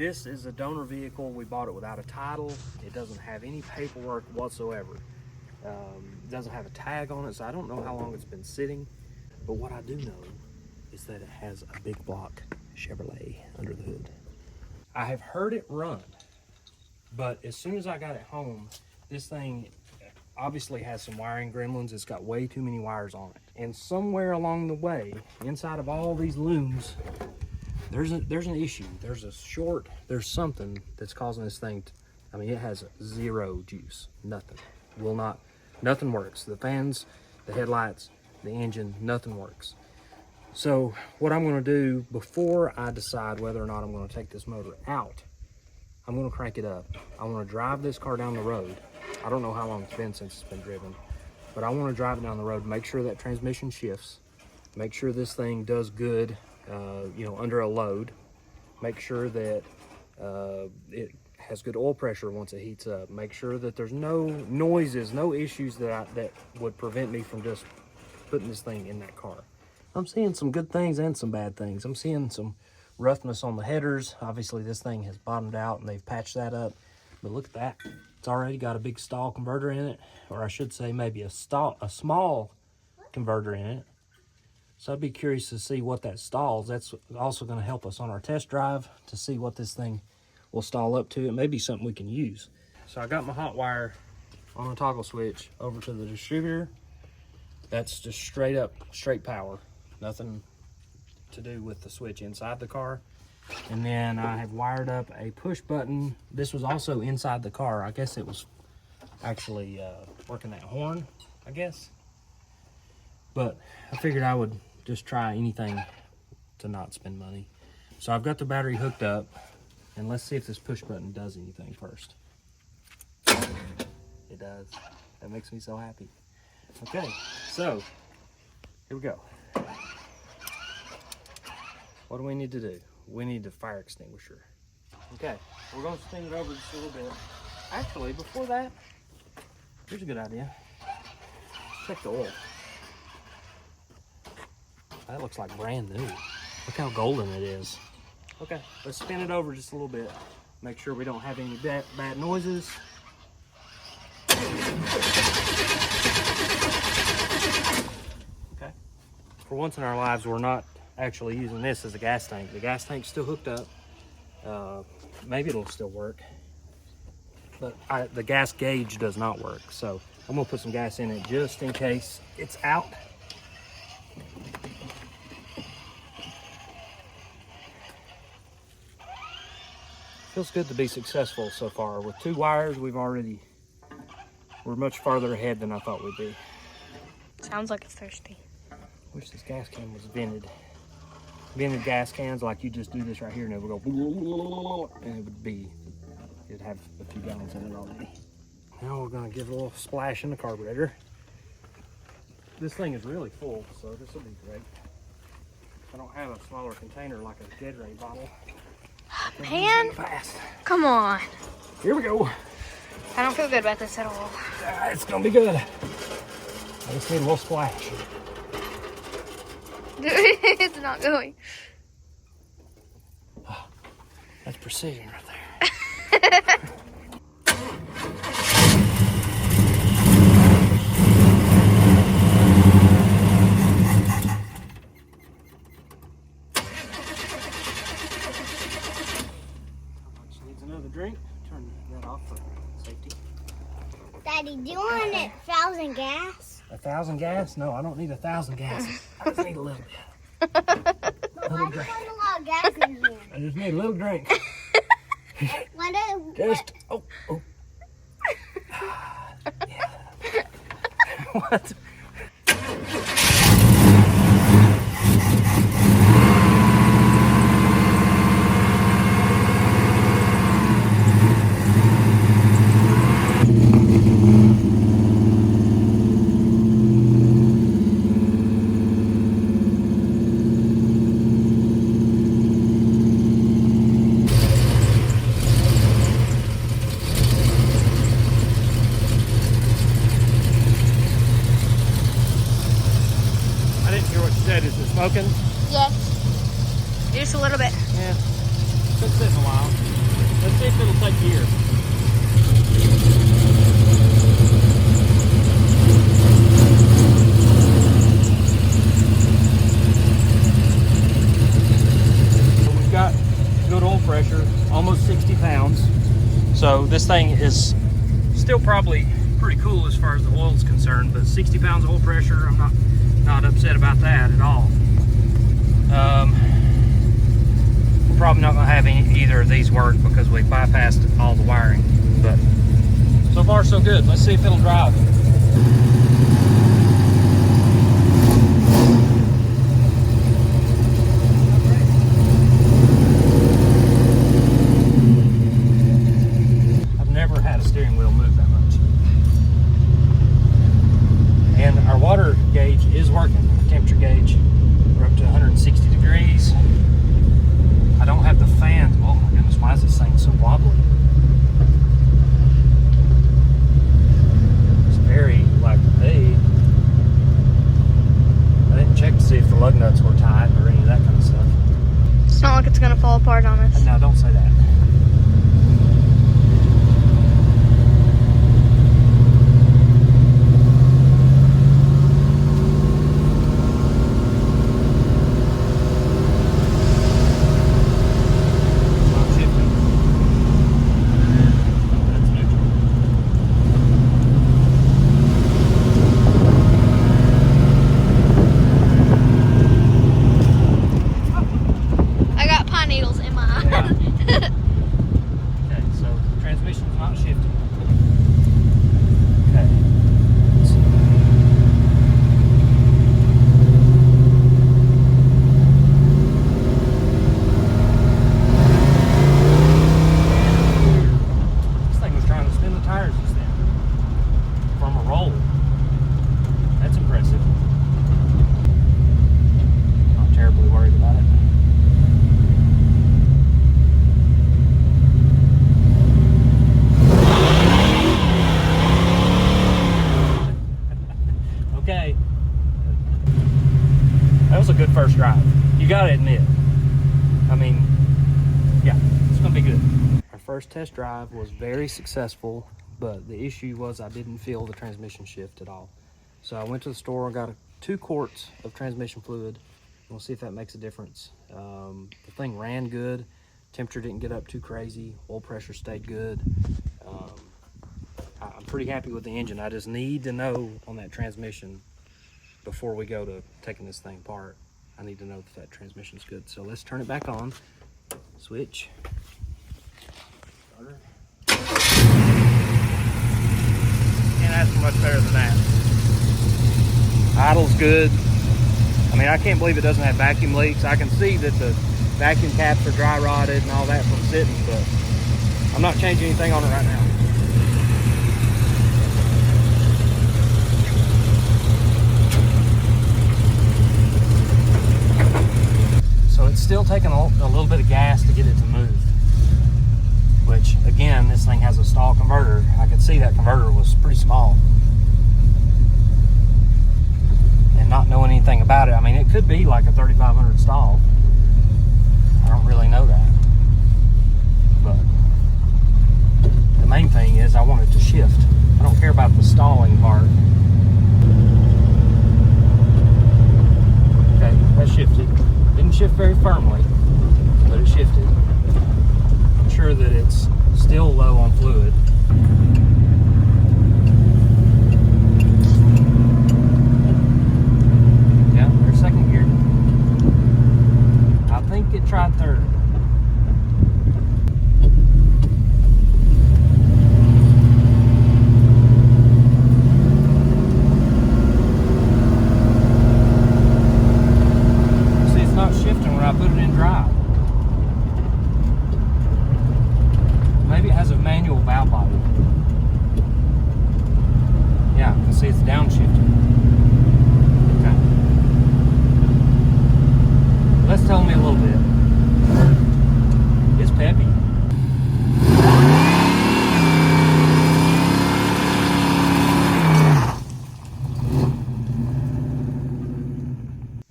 This is a donor vehicle. We bought it without a title. It doesn't have any paperwork whatsoever. It doesn't have a tag on it, so I don't know how long it's been sitting. But what I do know is that it has a big block Chevrolet under the hood. I have heard it run, but as soon as I got it home, this thing obviously has some wiring gremlins. It's got way too many wires on it. And somewhere along the way, inside of all these looms, there's an issue. There's something that's causing this thing to, I mean, it has zero juice. Nothing works. The fans, the headlights, the engine, nothing works. So what I'm gonna do before I decide whether or not I'm gonna take this motor out, I'm gonna crank it up. I wanna drive this car down the road. I don't know how long it's been since it's been driven, but I wanna drive it down the road, make sure that transmission shifts, make sure this thing does good, under a load, make sure that it has good oil pressure once it heats up, make sure that there's no noises, no issues that would prevent me from just putting this thing in that car. I'm seeing some good things and some bad things. I'm seeing some roughness on the headers. Obviously this thing has bottomed out and they've patched that up, but look at that. It's already got a big stall converter in it, or I should say maybe a small converter in it. So I'd be curious to see what that stalls. That's also going to help us on our test drive to see what this thing will stall up to. It may be something we can use. So I got my hot wire on a toggle switch over to the distributor. That's just straight power. Nothing to do with the switch inside the car. And then I have wired up a push button. This was also inside the car. I guess it was actually working that horn, I guess. But I figured I would just try anything to not spend money. So I've got the battery hooked up, and let's see if this push button does anything first. It does. That makes me so happy. Okay, so here we go. What do we need to do? We need the fire extinguisher. Okay, we're going to spin it over just a little bit. Actually, before that, here's a good idea. Check the oil. That looks like brand new. Look how golden it is. Okay, let's spin it over just a little bit. Make sure we don't have any bad noises. Okay. For once in our lives, we're not actually using this as a gas tank. The gas tank's still hooked up. Maybe it'll still work. But the gas gauge does not work. So I'm gonna put some gas in it just in case it's out. Feels good to be successful so far. With 2 wires, we're much farther ahead than I thought we'd be. Sounds like it's thirsty. Wish this gas can was vented. Vented gas cans, like you just do this right here and it would go, and it'd have a few gallons in it already. Now we're gonna give a little splash in the carburetor. This thing is really full, so this will be great. I don't have a smaller container like a Gatorade bottle. Man, come on. Here we go. I don't feel good about this at all. It's gonna be good. I just need a little splash. It's not going. Oh, that's precision right there. Needs another drink. Turn that off for safety. Daddy, do you want 1,000 gas? 1,000 gas? No, I don't need 1,000 gas. I just need a little bit. But why do you want a lot of gas in here? I just need a little drink. Just, oh. Yeah. What? Is it smoking? Yes. Just a little bit. Yeah. It's been sitting a while. gear. So we've got good oil pressure, almost 60 pounds. So this thing is still probably pretty cool as far as the oil is concerned, but 60 pounds oil pressure, I'm not upset about that at all. We're probably not going to have either of these work because we bypassed all the wiring, but so far so good. Let's see if it'll drive. I've never had a steering wheel move that much. And our water gauge is working, our temperature gauge. We're up to 160 degrees. I don't have the fan. Oh my goodness, why is this thing so wobbly? It's very like, hey. I didn't check to see if the lug nuts were tight or any of that kind of stuff. It's not like it's gonna fall apart on us. No, don't say that. I got pine needles in my eye. Okay, so the transmission's not shifting. Okay. Let's see. This thing was trying to spin the tires just then. From a roll. That's impressive. Not terribly worried about it. Okay. That was a good first drive. You gotta admit. I mean, yeah, it's gonna be good. Our first test drive was very successful, but the issue was I didn't feel the transmission shift at all. So I went to the store and got 2 quarts of transmission fluid. We'll see if that makes a difference. The thing ran good. Temperature didn't get up too crazy. Oil pressure stayed good. I'm pretty happy with the engine. I just need to know on that transmission before we go to taking this thing apart. I need to know that that transmission's good. So let's turn it back on. Switch. Starter. Can't ask for much better than that. Idle's good. I mean, I can't believe it doesn't have vacuum leaks. I can see that the vacuum caps are dry rotted and all that from sitting, but I'm not changing anything on it right now. So it's still taking a little bit of gas to get it to move, which again, this thing has a stall converter. I could see that converter was pretty small. And not knowing anything about it, I mean, it could be like a 3500 stall. I don't really know that. But the main thing is I want it to shift. I don't care about the stalling part. Okay, that shifted. Didn't shift very firmly, but it shifted. I'm sure that it's still low on fluid. Yeah, there's second gear. I think it tried third. Shifting when I put it in drive. Maybe it has a manual valve body. Yeah, you can see it's downshifting. Okay. Let's tell me a little bit. It's peppy.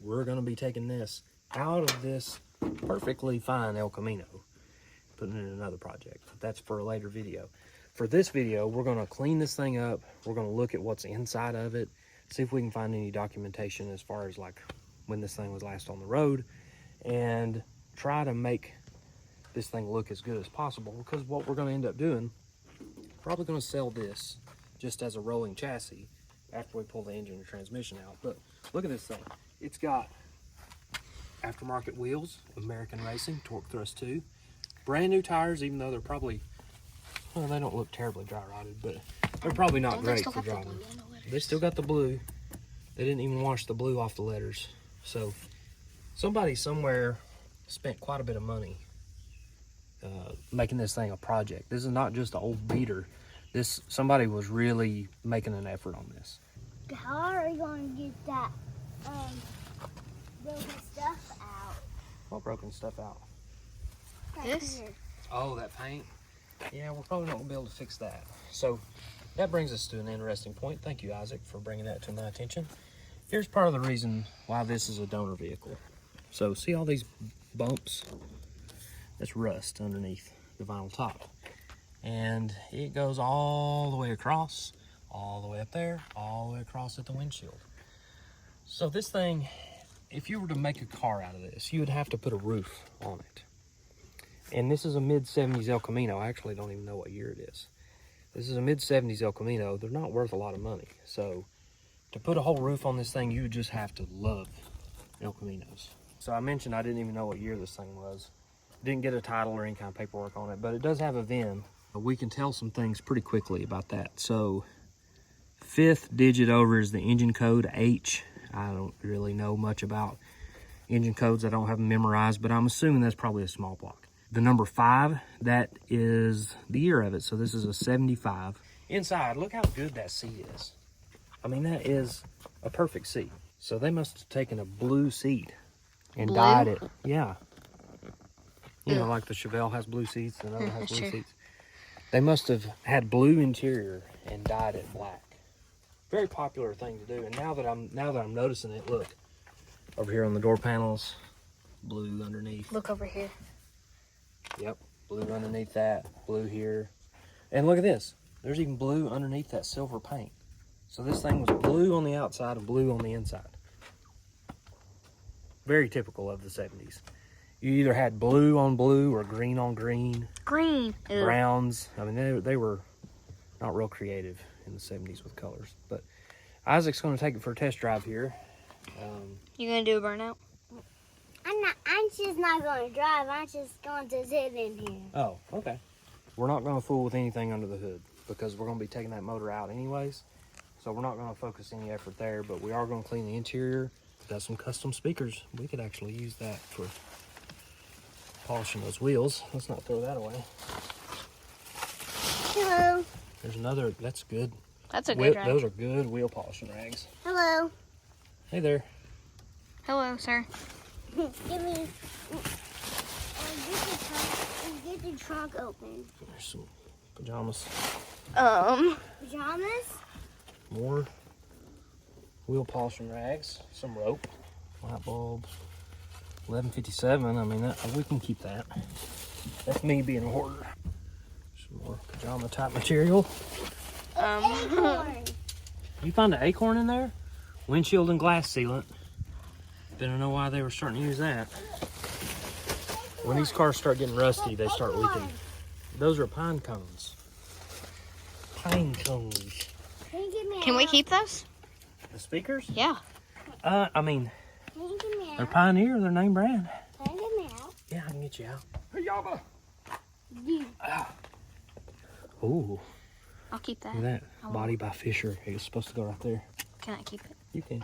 We're going to be taking this out of this perfectly fine El Camino, putting it in another project. That's for a later video. For this video, we're gonna clean this thing up. We're gonna look at what's inside of it, see if we can find any documentation as far as like when this thing was last on the road, and try to make this thing look as good as possible, because what we're gonna end up doing, probably gonna sell this just as a rolling chassis after we pull the engine and transmission out. But look at this thing. It's got aftermarket wheels, American Racing, torque thrust 2, brand new tires, even though they're probably, well, they don't look terribly dry rotted, but they're probably not great for driving. They still got the blue. They didn't even wash the blue off the letters. So somebody somewhere spent quite a bit of money making this thing a project. This is not just an old beater. Somebody was really making an effort on this. How are you going to get that broken stuff out? What broken stuff out? This? Here. Oh, that paint? Yeah, we're probably not going to be able to fix that. So that brings us to an interesting point. Thank you, Isaac, for bringing that to my attention. Here's part of the reason why this is a donor vehicle. So see all these bumps? That's rust underneath the vinyl top. And it goes all the way across, all the way up there, all the way across at the windshield. So this thing, if you were to make a car out of this, you would have to put a roof on it. And this is a mid-70s El Camino. I actually don't even know what year it is. This is a mid-70s El Camino. They're not worth a lot of money. So to put a whole roof on this thing, you would just have to love El Caminos. So I mentioned I didn't even know what year this thing was. Didn't get a title or any kind of paperwork on it, but it does have a VIN. We can tell some things pretty quickly about that. So 5th digit over is the engine code, H. I don't really know much about engine codes. I don't have them memorized, but I'm assuming that's probably a small block. The number 5, that is the year of it. So this is a 75. Inside, look how good that seat is. I mean, that is a perfect seat. So they must have taken a blue seat and dyed it. Yeah. You know, like the Chevelle has blue seats, and the other has blue seats. They must have had blue interior and dyed it black. Very popular thing to do. And now that I'm noticing it, look over here on the door panels, blue underneath. Look over here. Yep, blue underneath that, blue here, and look at this. There's even blue underneath that silver paint. So this thing was blue on the outside and blue on the inside. Very typical of the 70s. You either had blue on blue or green on green. Green. Ew. Browns. I mean, they were not real creative in the 70s with colors. But Isaac's going to take it for a test drive here. You going to do a burnout? I'm just not going to drive. I'm just going to sit in here. Oh, okay. We're not going to fool with anything under the hood because we're going to be taking that motor out anyways. So we're not going to focus any effort there, but we are going to clean the interior. Got some custom speakers. We could actually use that for polishing those wheels. Let's not throw that away. Hello. There's another. That's good. That's a good rag. Those are good wheel polishing rags. Hello. Hey there. Hello, sir. Give me. Get the trunk open. There's some pajamas. Pajamas? More wheel polishing rags. Some rope. Light bulb. 1157. I mean, we can keep that. That's me being a hoarder. Some more pajama type material. Acorn. You found an acorn in there? Windshield and glass sealant. Didn't know why they were starting to use that. When these cars start getting rusty, they start leaking. Those are pine cones. Pine cones. Can we keep those? The speakers? Yeah. I mean, Can you get me they're out? Pioneer, they're name brand. Can you get me out? Yeah, I can get you out. Hey, Yaba. Yeah. Ooh, I'll keep that. look at that. Body by Fisher. It's supposed to go right there. Can I keep it? You can.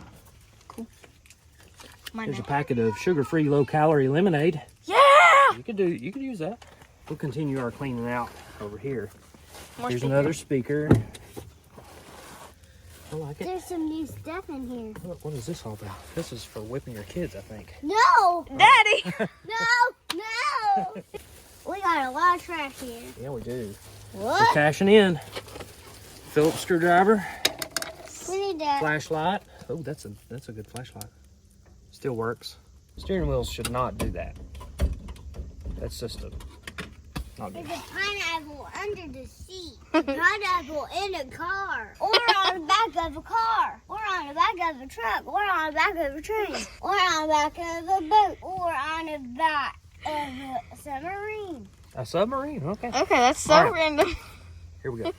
Mine Here's a now. packet of sugar-free, low-calorie lemonade. Yeah! You could use that. We'll continue our cleaning out over here. More Here's speaker. another speaker. I like it. There's some new stuff in here. What is this all about? This is for whipping your kids, I think. No! Daddy! No! We got a lot of trash here. Yeah, we do. We're What? cashing in. Phillips screwdriver, We need that. flashlight. Oh, that's a good flashlight. Still works. Steering wheels should not do that. That's just a Not good. There's a pineapple under the seat. A pineapple in a car. Or on the back of a car. Or on the back of a truck. Or on the back of a train. Or on the back of a boat. Or on the back of a submarine. A submarine? Okay. Okay, that's so All right. random. Here we go.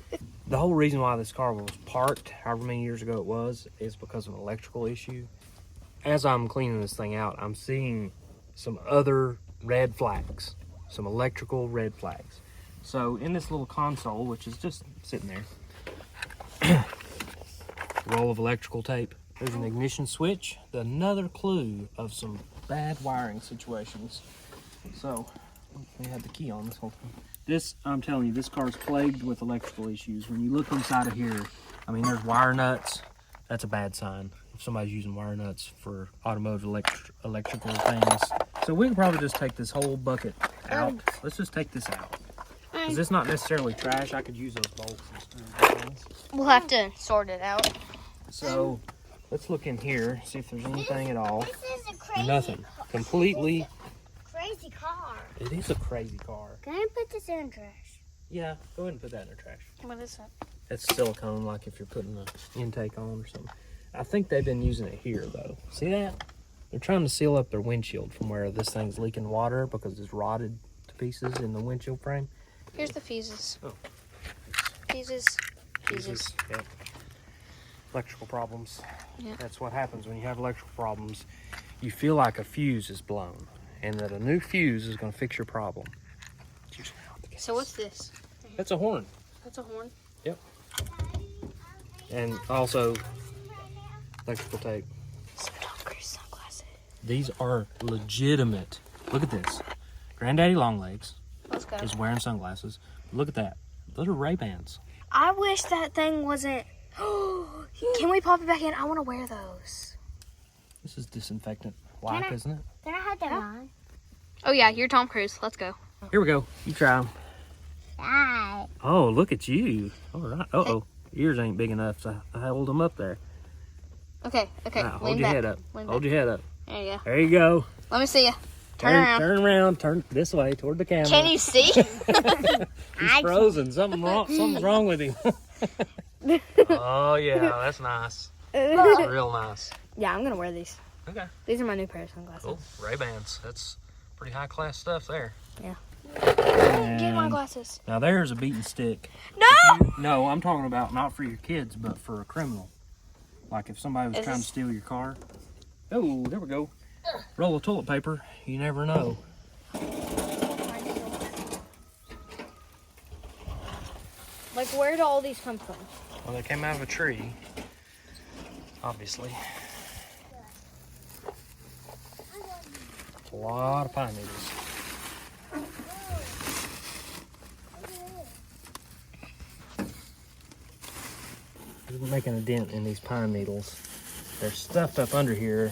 The whole reason why this car was parked, however many years ago it was, is because of an electrical issue. As I'm cleaning this thing out, I'm seeing some other red flags, some electrical red flags. So in this little console, which is just sitting there, roll of electrical tape, there's an ignition switch, another clue of some bad wiring situations. So we had the key on this whole thing. This, I'm telling you, this car is plagued with electrical issues. When you look inside of here, I mean, there's wire nuts. That's a bad sign if somebody's using wire nuts for automotive electrical things. So we can probably just take this whole bucket out. Let's just take this out. Because it's not necessarily trash. I could use those bolts and screws and things. We'll have to sort it out. So let's look in here, see if there's anything at all. This is a crazy Nothing. Completely. crazy car. It is a crazy car. Can I put this in the trash? Yeah, go ahead and put that in the trash. What is that? It's silicone, like if you're putting an intake on or something. I think they've been using it here, though. See that? They're trying to seal up their windshield from where this thing's leaking water because it's rotted to pieces in the windshield frame. Here's the fuses. Oh. Fuses. Yep. Electrical problems. Yeah. That's what happens when you have electrical problems. You feel like a fuse is blown, and that a new fuse is going to fix your problem. It's usually not the case. So what's this? That's a horn. That's a horn. Yep. And also electrical tape. Some Tom Cruise sunglasses. These are legitimate. Look at this. Granddaddy Longlegs Let's go. is wearing sunglasses. Look at that. Those are Ray-Bans. I wish that thing wasn't. Can we pop it back in? I want to wear those. This is disinfectant wipe, Can I- isn't it? Can I have that on? Oh yeah, you're Tom Cruise. Let's go. Here we go. You try 'em. Right. Oh, look at you. All right. Uh-oh. Ears ain't big enough to hold them up there. Okay. All right, hold Lean your back. head up. Lean Hold back. your head up. There you go. There you go. Let me see you. Turn around. Turn around. Turn this way toward the camera. Can you see? He's frozen. Something's wrong with him. Oh, yeah. That's nice. That's real nice. Yeah, I'm gonna wear these. Okay. These are my new pair of sunglasses. Cool. Ray-Bans. That's pretty high-class stuff there. Yeah. And Get my glasses. now there's a beaten stick. No! No, I'm talking about not for your kids, but for a criminal. Like if somebody was Is trying this- to steal your car. Oh, there we go. Roll of toilet paper. You never know. Like, where do all these come from? Well, they came out of a tree. Obviously. A lot of pine needles. We're making a dent in these pine needles. They're stuffed up under here.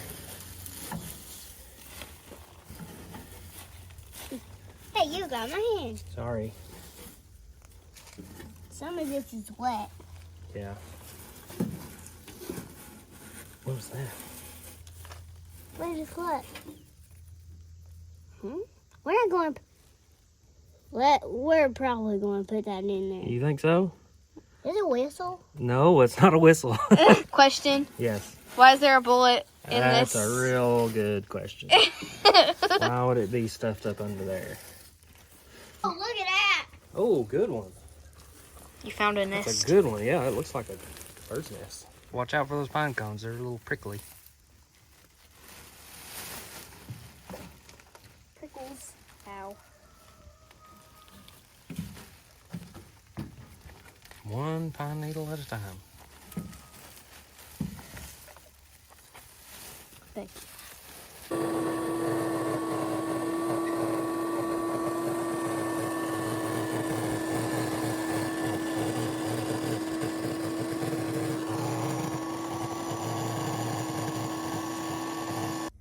Hey, you got my hand. Sorry. Some of this is wet. Yeah. What was that? What is what? We're not going to... We're probably going to put that in there. You think so? Is it a whistle? No, it's not a whistle. Question. Yes. Why is there a bullet in That's this? a real good question. Why would it be stuffed up under there? Oh, look at that. Oh, good one. You found a That's nest. a good one. Yeah, it looks like a bird's nest. Watch out for those pine cones. They're a little prickly. Prickles. Ow. One pine needle at a time. Thank you.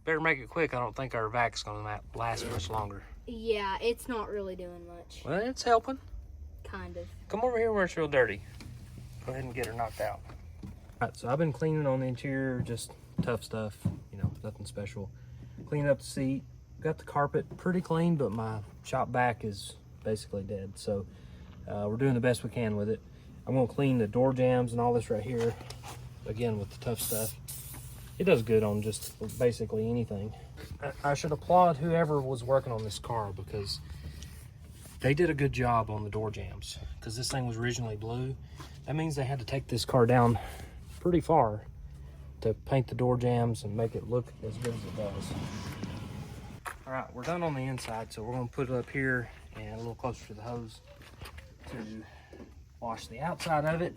Better make it quick. I don't think our vac's going to last much longer. Yeah, it's not really doing much. Well, it's helping. Kind of. Come over here where it's real dirty. Go ahead and get her knocked out. All right, so I've been cleaning on the interior, just tough stuff, you know, nothing special. Cleaning up the seat. Got the carpet pretty clean, but my shop back is basically dead. So we're doing the best we can with it. I'm gonna clean the door jambs and all this right here, again with the tough stuff. It does good on just basically anything. I should applaud whoever was working on this car, because they did a good job on the door jambs, because this thing was originally blue. That means they had to take this car down pretty far to paint the door jambs and make it look as good as it does. All right, we're done on the inside, so we're gonna put it up here and a little closer to the hose to wash the outside of it.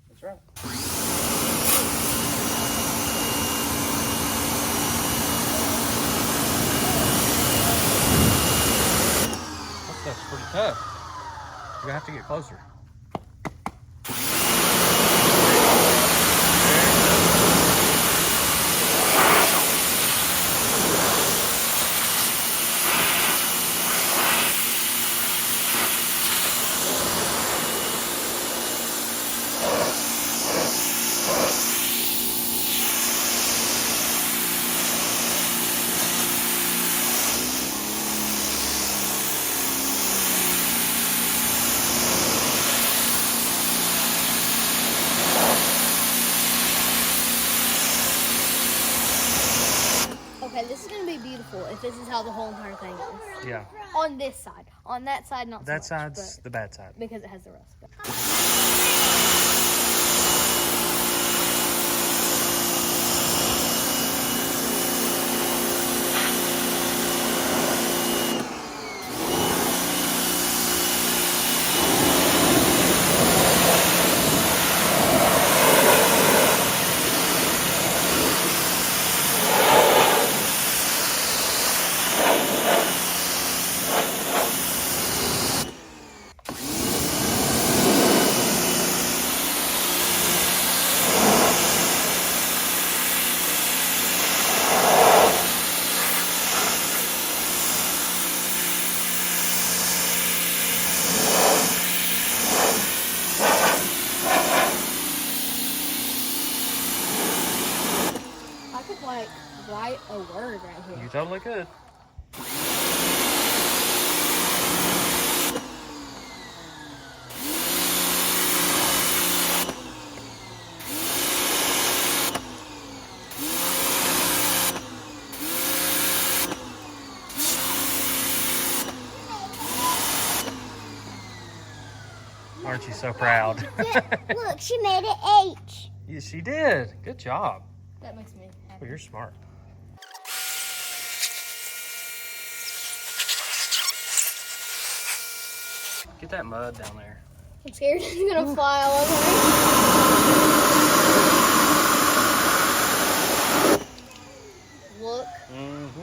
That's right. That stuff's pretty tough. You're gonna have to get closer. Okay, this is gonna be beautiful if this is how the whole entire thing is. Yeah. On this side. On that side, not so That much, side's but the bad side. because it has the rust. But. Like write a word right here. You totally could. Aren't you so proud? Look, she made an H. Yes, she did. Good job. That makes me happy. Well, you're smart. Get that mud down there. I'm scared it's gonna fly all over me. Look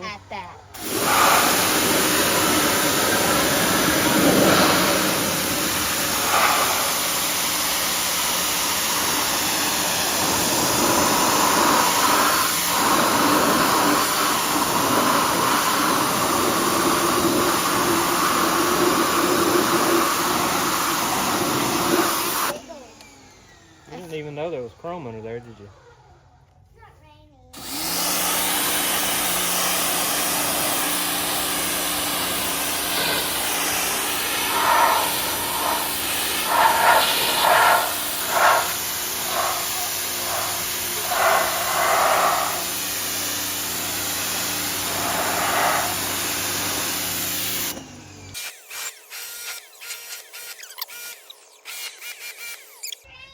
at that. You didn't even know there was chrome under there, did you? It's not raining.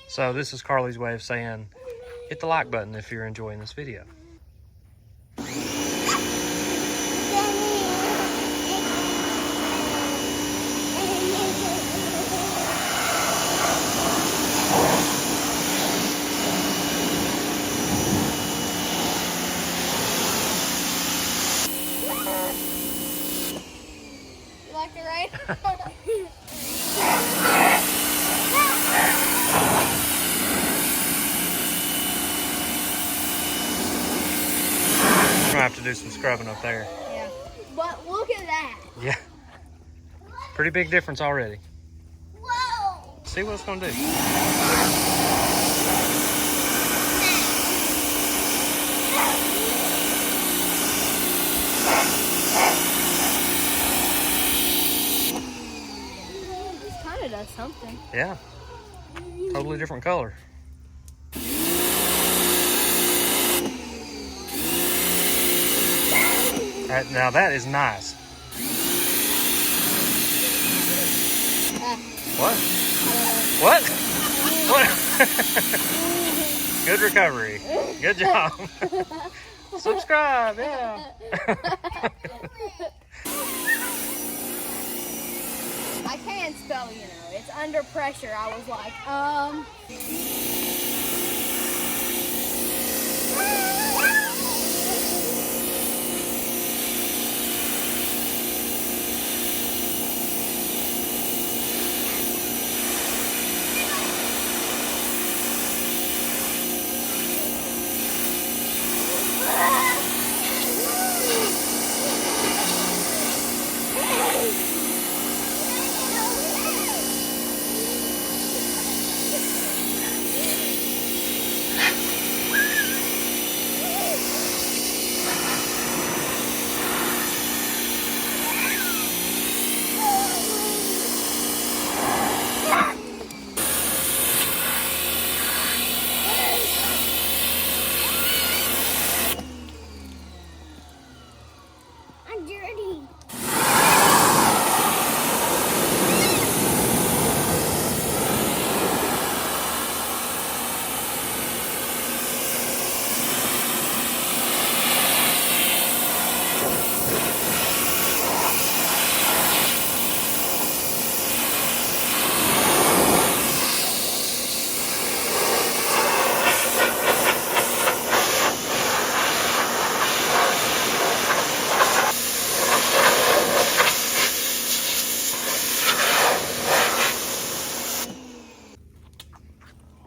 So this is Carly's way of saying, hit the like button if you're enjoying this video. Daddy. We're gonna have to do some scrubbing up there. Yeah. But look at that. Yeah. Pretty big difference already. Whoa! See what it's gonna do. This kind of does something. Yeah. Totally different color. Now that is nice. What? What? What? Good recovery. Good job. Subscribe, yeah. I can spell, you know. It's under pressure. I was like, I'm dirty.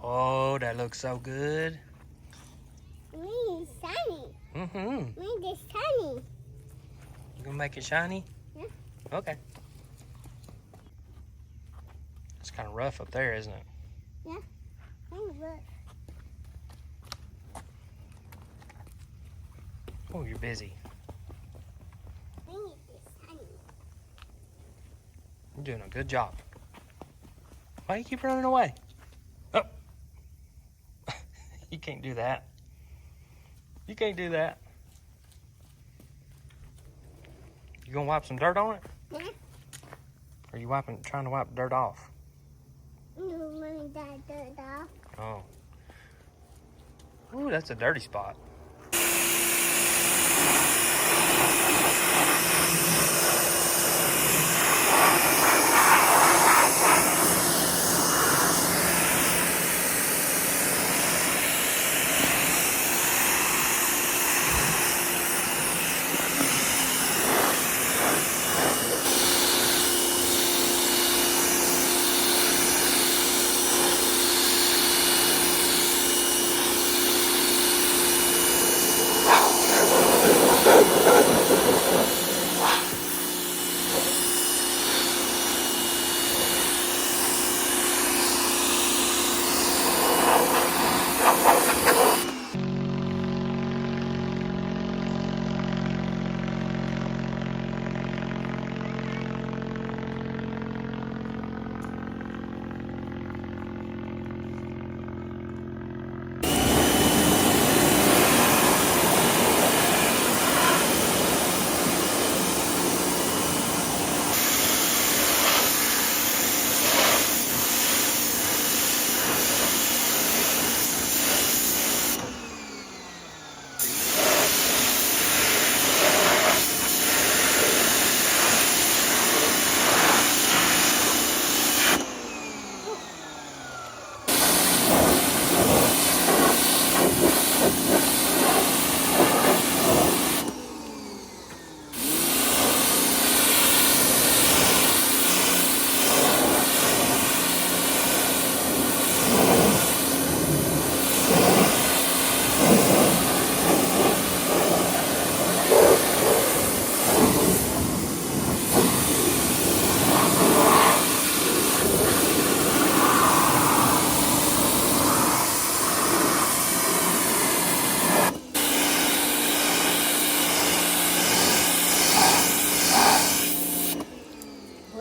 Oh, that looks so good. It's shiny. Mm-hmm. It's shiny. You gonna make it shiny? Yeah. Okay. It's kind of rough up there, isn't it? Yeah. Look. Oh, you're busy. It's shiny. You're doing a good job. Why do you keep running away? Oh. You can't do that. You can't do that. You gonna wipe some dirt on it? Yeah. Or are you trying to wipe dirt off? No, mommy, that dirt off. Oh. Ooh, that's a dirty spot.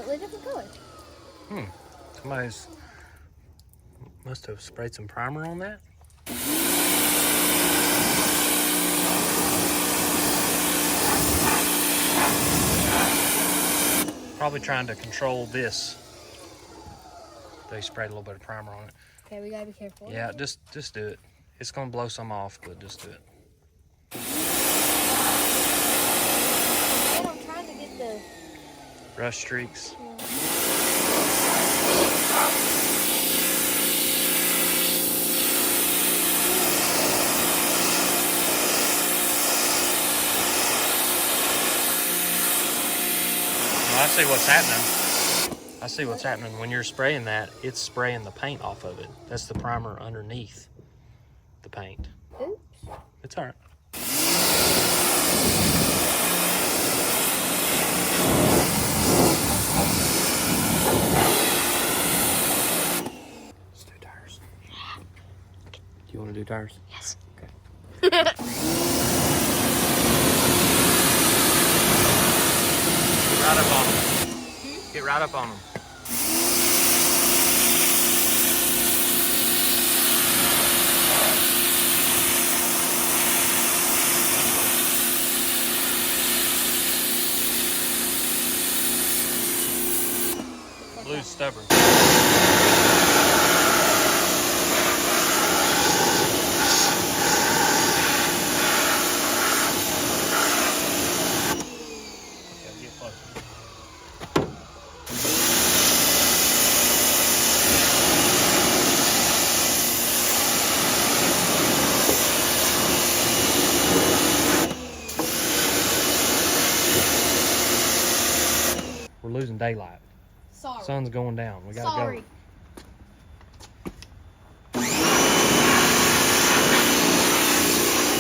slightly different color. Somebody's must have sprayed some primer on that. Probably trying to control this. They sprayed a little bit of primer on it. Okay, we gotta be careful. Yeah, just do it. It's gonna blow some off, but just do it. And I'm trying to get the Rust streaks. I see what's happening. I see what's happening. When you're spraying that, it's spraying the paint off of it. That's the primer underneath the paint. Oops. It's all right. Let's do tires. Do you want to do tires? Yes. Okay. Right up on them. Get right up on them. Blue's stubborn. We're losing daylight. Sorry. Sun's going down. We gotta Sorry. go.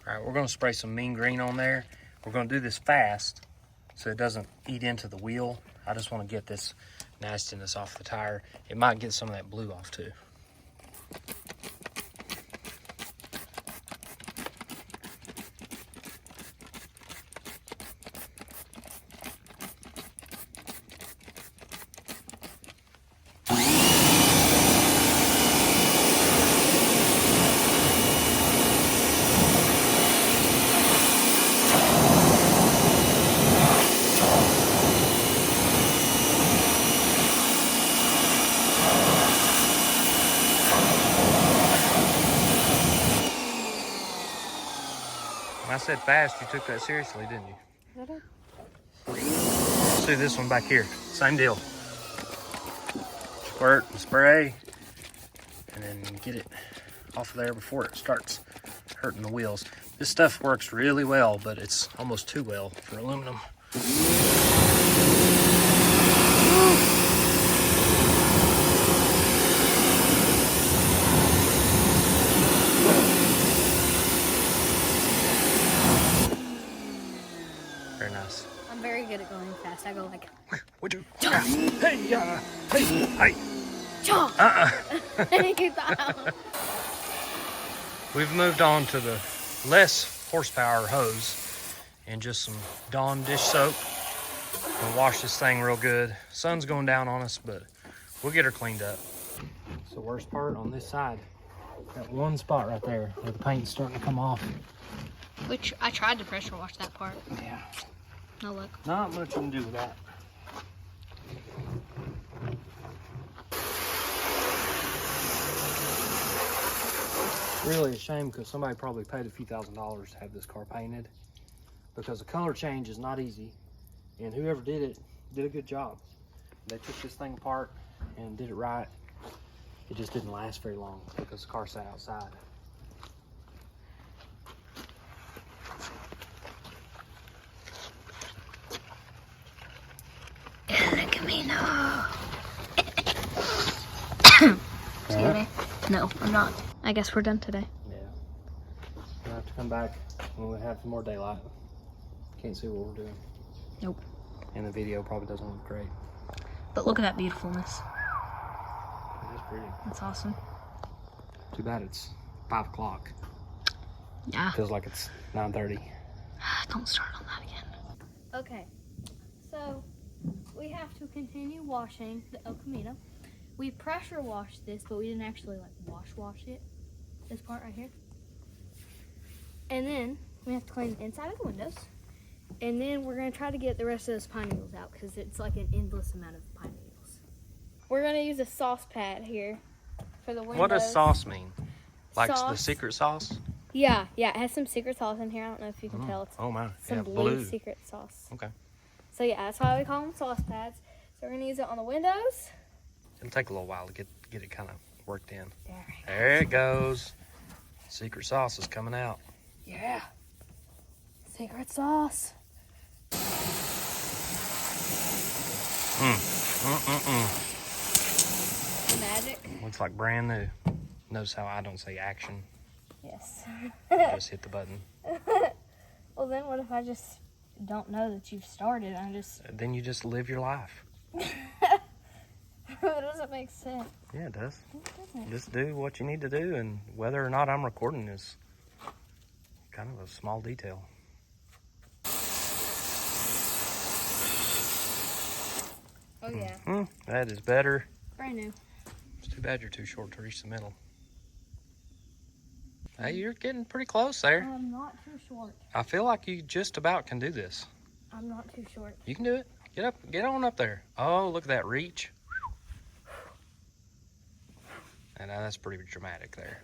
All right, we're gonna spray some mean green on there. We're gonna do this fast so it doesn't eat into the wheel. I just want to get this nastiness off the tire. It might get some of that blue off too. When I said fast, you took that seriously, didn't you? Let's do this one back here. Same deal. Squirt and spray, and then get it off of there before it starts hurting the wheels. This stuff works really well, but it's almost too well for aluminum. Very nice. I'm very good at going fast. I go like, Would you? Hey, hey. We've moved on to the less horsepower hose and just some Dawn dish soap. We'll wash this thing real good. Sun's going down on us, but we'll get her cleaned up. It's the worst part on this side. That one spot right there where the paint's starting to come off. which I tried to pressure wash that part. Yeah. No luck. Not much you can do with that. Really a shame because somebody probably paid a few $1,000s to have this car painted, because the color change is not easy, and whoever did it did a good job. They took this thing apart and did it right. It just didn't last very long because the car sat outside. El Camino. Excuse me. No, I'm not. I guess we're done today. Yeah. We'll have to come back when we have some more daylight. Can't see what we're doing. Nope. And the video probably doesn't look great. But look at that beautifulness. It is pretty. That's awesome. Too bad it's 5 o'clock. Yeah. Feels like it's 9:30. Don't start on that again. Okay. So we have to continue washing the El Camino. We pressure washed this, but we didn't actually like wash it. This part right here. And then we have to clean the inside of the windows. And then we're gonna try to get the rest of those pine needles out because it's like an endless amount of pine needles. We're gonna use a sauce pad here for the windows. What does sauce mean? Like the Sauce. secret sauce? Yeah, it has some secret sauce in here. I don't know if you can tell. It's Oh my, some yeah, blue secret sauce. Okay. So yeah, that's why we call them sauce pads. So we're gonna use it on the windows. It'll take a little while to get it kind of worked in. There. There it goes. Secret sauce is coming out. Yeah. Secret sauce. Magic. Looks like brand new. Notice how I don't say action. Yes. I just hit the button. Well, then what if I just don't know that you've started? Then you just live your life. That doesn't make sense. Yeah, it does. It doesn't. Just do what you need to do, and whether or not I'm recording is kind of a small detail. Oh yeah. That is better. Brand new. It's too bad you're too short to reach the middle. Hey, you're getting pretty close there. I'm not too short. I feel like you just about can do this. I'm not too short. You can do it. Get on up there. Oh, look at that reach. And that's pretty dramatic there.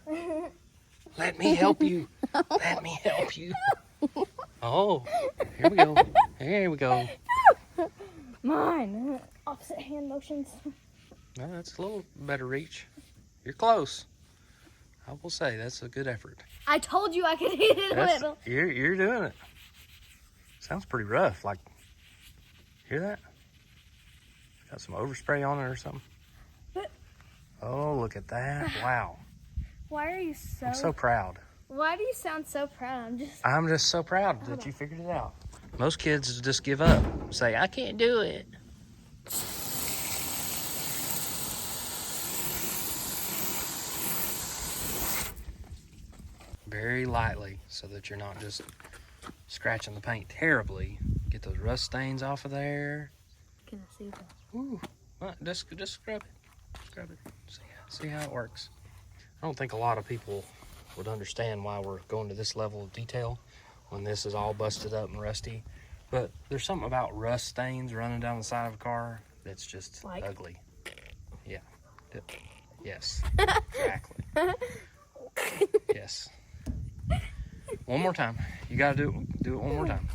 Let me help you. Let me help you. Oh, here we go. Here we go. Mine. Opposite hand motions. No, that's a little better reach. You're close. I will say that's a good effort. I told you I could hit it a little. You're doing it. Sounds pretty rough. Like, hear that? Got some overspray on it or something. Oh, look at that. Wow. Why are you so... I'm so proud. Why do you sound so proud? I'm just so proud that you figured it out. Most kids just give up. Say, I can't do it. Very lightly so that you're not just scratching the paint terribly. Get those rust stains off of there. Can I see that? Ooh. Well, just scrub it. Scrub it. See how it works. I don't think a lot of people would understand why we're going to this level of detail when this is all busted up and rusty. But there's something about rust stains running down the side of a car that's just ugly. Yeah. Yes. Exactly. Yes. One more time. You gotta do it one more time.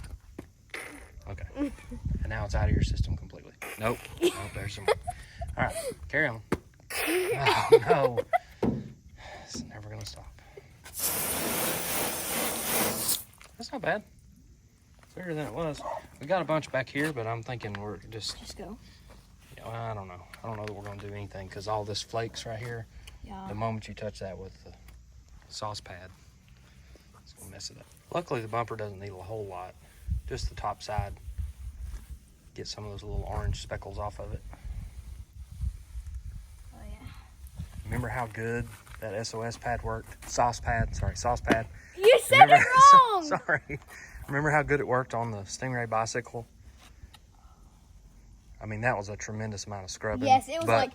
Okay. And now it's out of your system completely. Nope. Nope, there's some more. All right, carry on. Oh, no. It's never gonna stop. That's not bad. Bigger than it was. We got a bunch back here, but I'm thinking we're just go. You know, I don't know. I don't know that we're gonna do anything because all this flakes right here. Yeah. The moment you touch that with the sauce pad, it's gonna mess it up. Luckily, the bumper doesn't need a whole lot. Just the top side. Get some of those little orange speckles off of it. Oh yeah. Remember how good that SOS pad worked? Sauce pad. You said it wrong! Sorry. Remember how good it worked on the Stingray bicycle? I mean, that was a tremendous amount of scrubbing. Yes, it was but like...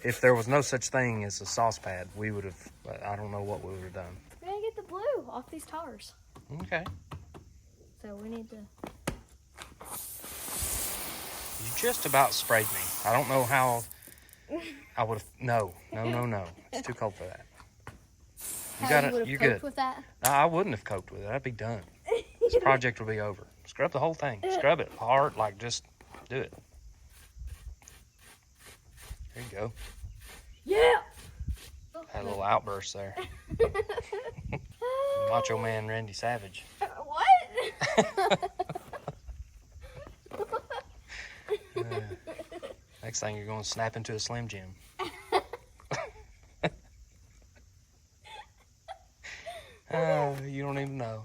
if there was no such thing as a sauce pad, we would have, I don't know what we would have done. We're gonna get the blue off these tires. Okay. So we need to... You just about sprayed me. I don't know how I would have, no. It's too cold for that. You're good. With that? No, I wouldn't have coped with it. I'd be done. This project will be over. Scrub the whole thing. Scrub it hard, like just do it. There you go. Yeah! Had a little outburst there. Macho Man Randy Savage. What? Next thing you're going to snap into a Slim Jim. You don't even know.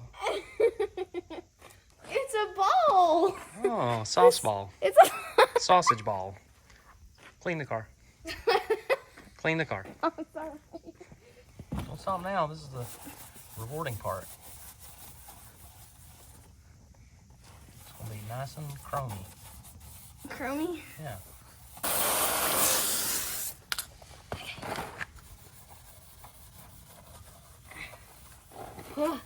It's a ball. Oh, sauce ball. It's a Sausage ball. Clean the car. Clean the car. I'm sorry. Don't stop now. This is the rewarding part. It's going to be nice and chromey. Chromie? Yeah. Ugh.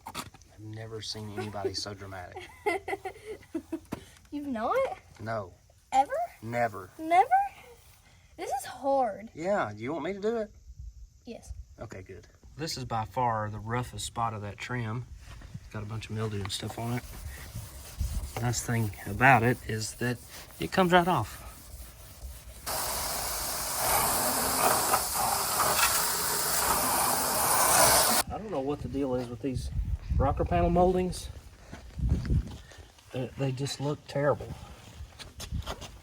I've never seen anybody so dramatic. You've not? No, Ever? never. Never? This is hard. Yeah, do you want me to do it? Yes. Okay, good. This is by far the roughest spot of that trim. It's got a bunch of mildew and stuff on it. The nice thing about it is that it comes right off. I don't know what the deal is with these rocker panel moldings. They just look terrible.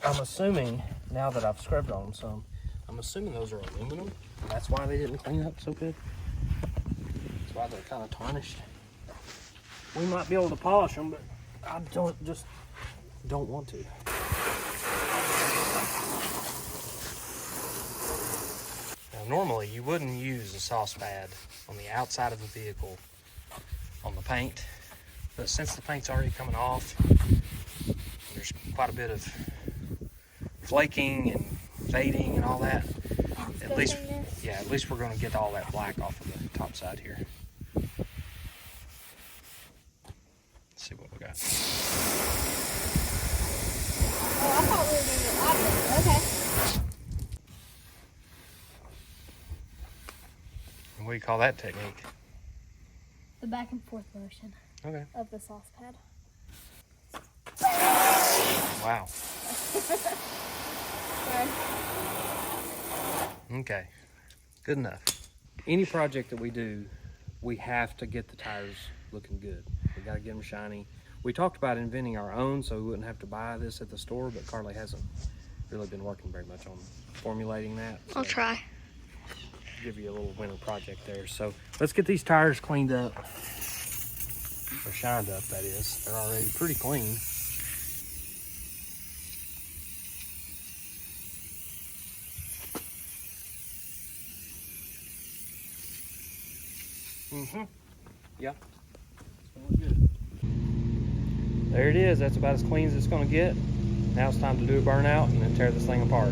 I'm assuming, now that I've scrubbed on them some, I'm assuming those are aluminum, and that's why they didn't clean up so good. That's why they're kind of tarnished. We might be able to polish them, but I don't want to. Now, normally you wouldn't use a sauce pad on the outside of a vehicle on the paint, but since the paint's already coming off, there's quite a bit of flaking and fading and all that. At least we're going to get all that black off of the top side here. Let's see what we got. Oh, I thought we were doing it opposite. Okay. And what do you call that technique? The back and forth motion Okay. of the sauce pad. Wow. Sorry. Okay. Good enough. Any project that we do, we have to get the tires looking good. We got to get them shiny. We talked about inventing our own so we wouldn't have to buy this at the store, but Carly hasn't really been working very much on formulating that. So I'll try. give you a little winter project there. So let's get these tires cleaned up, or shined up, that is. They're already pretty clean. Yeah. Smells good. There it is. That's about as clean as it's going to get. Now it's time to do a burnout and then tear this thing apart.